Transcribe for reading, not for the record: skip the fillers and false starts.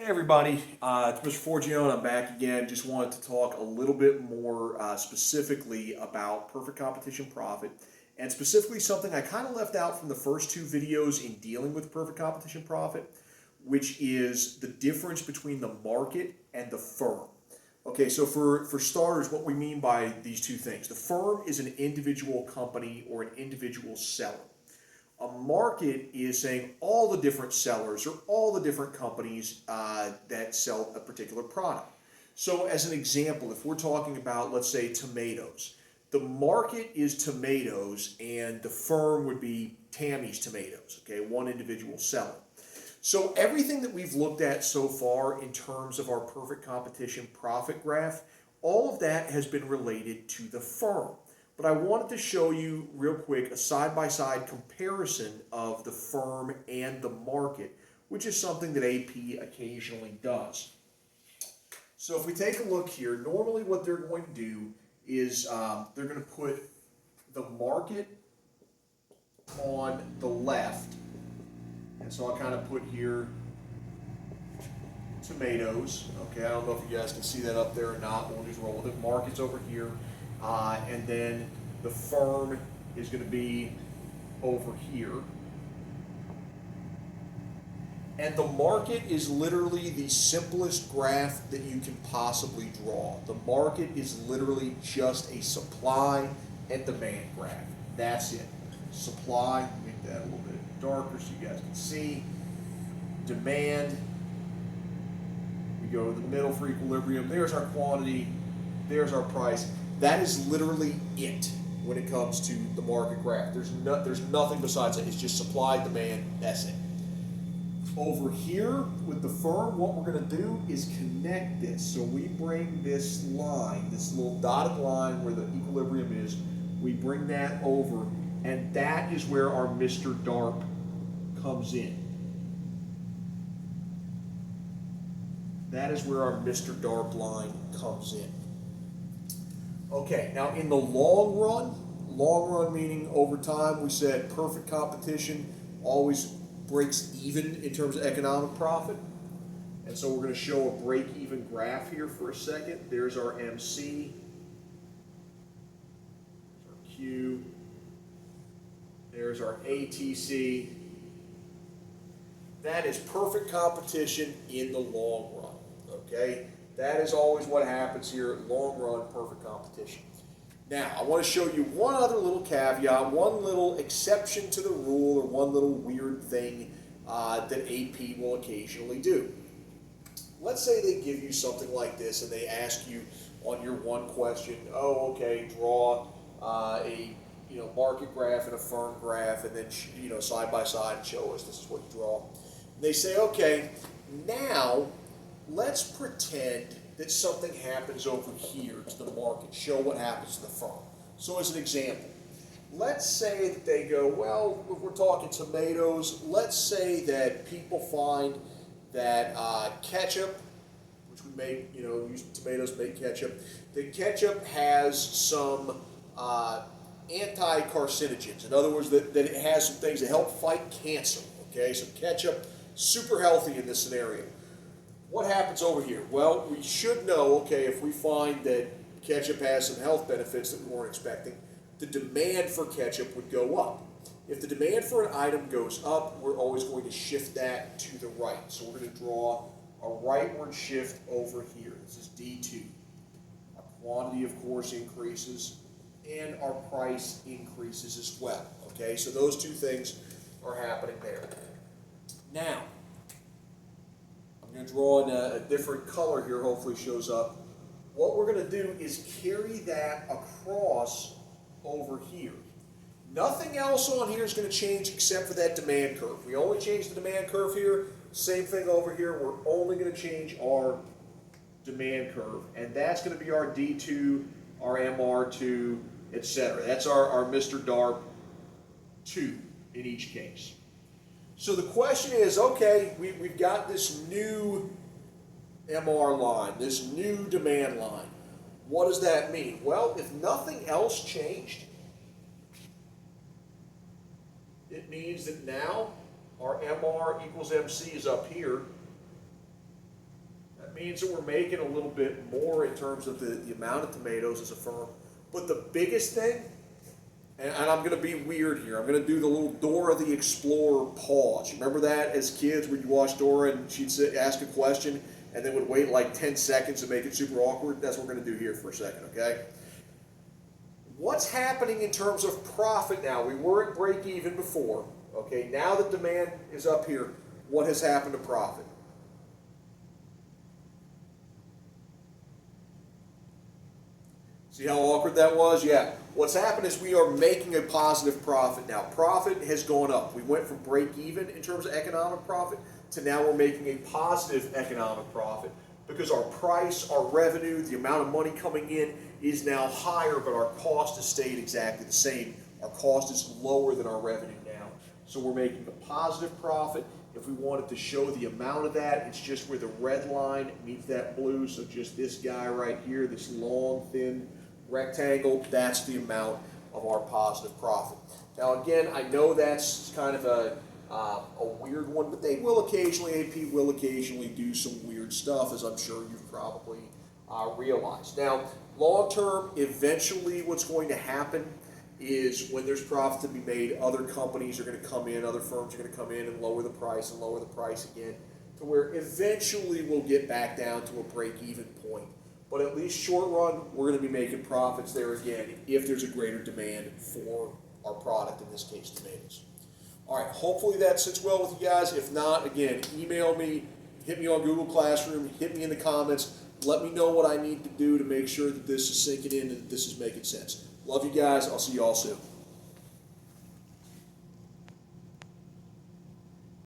Hey everybody, it's Mr. Forgione. I'm back again. Just wanted to talk a little bit more specifically about perfect competition profit, and specifically something I kind of left out from the first two videos in dealing with perfect competition profit, which is the difference between the market and the firm. Okay, so for starters, what we mean by these two things: the firm is an individual company or an individual seller. A market is saying all the different sellers or all the different companies that sell a particular product. So, as an example, if we're talking about, let's say, tomatoes, the market is tomatoes and the firm would be Tammy's Tomatoes, okay, one individual seller. So, everything that we've looked at so far in terms of our perfect competition profit graph, all of that has been related to the firm. But I wanted to show you real quick a side-by-side comparison of the firm and the market, which is something that AP occasionally does. So if we take a look here, normally what they're going to do is they're going to put the market on the left. And so I'll kind of put here tomatoes. Okay, I don't know if you guys can see that up there or not. We'll just roll with it. Market's over here. And then the firm is going to be over here. And the market is literally the simplest graph that you can possibly draw. The market is literally just a supply and demand graph. That's it. Supply, make that a little bit darker so you guys can see. Demand, we go to the middle for equilibrium. There's our quantity, there's our price. That is literally it when it comes to the market graph. There's nothing besides that. It's just supply, demand, that's it. Over here with the firm, what we're going to do is connect this. So we bring this line, this little dotted line where the equilibrium is, we bring that over, and that is where our Mr. DARP comes in. That is where our Mr. DARP line comes in. Okay, now in the long run meaning over time, we said perfect competition always breaks even in terms of economic profit. And so we're going to show a break-even graph here for a second. There's our MC, there's our Q, there's our ATC. That is perfect competition in the long run, okay? That is always what happens here, long run, perfect competition. Now, I want to show you one other little caveat, one little exception to the rule, or one little weird thing that AP will occasionally do. Let's say they give you something like this and they ask you on your one question, oh, okay, draw a market graph and a firm graph, and then side by side and show us this is what you draw. And they say, okay, now let's pretend that something happens over here to the market. Show what happens to the firm. So as an example, let's say that they go, well, if we're talking tomatoes, let's say that people find that ketchup, which we make, use tomatoes to make ketchup, the ketchup has some anti-carcinogens. In other words, that it has some things that help fight cancer. Okay, so ketchup, super healthy in this scenario. What happens over here? Well, we should know, okay, if we find that ketchup has some health benefits that we weren't expecting, the demand for ketchup would go up. If the demand for an item goes up, we're always going to shift that to the right. So we're going to draw a rightward shift over here. This is D2. Our quantity, of course, increases, and our price increases as well. Okay, so those two things are happening there. Now, I'm going to draw in a different color here, hopefully shows up. What we're going to do is carry that across over here. Nothing else on here is going to change except for that demand curve. We only change the demand curve here. Same thing over here. We're only going to change our demand curve. And that's going to be our D2, our MR2, etc. That's our Mr. DARP 2 in each case. So the question is, okay, we've got this new MR line, this new demand line. What does that mean? Well, if nothing else changed, it means that now our MR equals MC is up here, means that we're making a little bit more in terms of the amount of tomatoes as a firm. But the biggest thing, and I'm going to be weird here, I'm going to do the little Dora the Explorer pause. You remember that as kids when you watched Dora and she'd ask a question and then would wait like 10 seconds to make it super awkward? That's what we're going to do here for a second, okay? What's happening in terms of profit now? We were at break even before, okay? Now that demand is up here, what has happened to profit? See how awkward that was? Yeah. What's happened is we are making a positive profit now. Profit has gone up. We went from break even in terms of economic profit to now we're making a positive economic profit because our price, our revenue, the amount of money coming in is now higher, but our cost has stayed exactly the same. Our cost is lower than our revenue now. So we're making a positive profit. If we wanted to show the amount of that, it's just where the red line meets that blue. So just this guy right here, this long, thin rectangle, that's the amount of our positive profit. Now again, I know that's kind of a weird one, but they will occasionally, AP will occasionally do some weird stuff, as I'm sure you've probably realized. Now, long term, eventually what's going to happen is when there's profit to be made, other companies are going to come in, other firms are going to come in and lower the price again, to where eventually we'll get back down to a break-even point. But at least short run, we're going to be making profits there again if there's a greater demand for our product, in this case, tomatoes. All right, hopefully that sits well with you guys. If not, again, email me, hit me on Google Classroom, hit me in the comments. Let me know what I need to do to make sure that this is sinking in and that this is making sense. Love you guys. I'll see you all soon.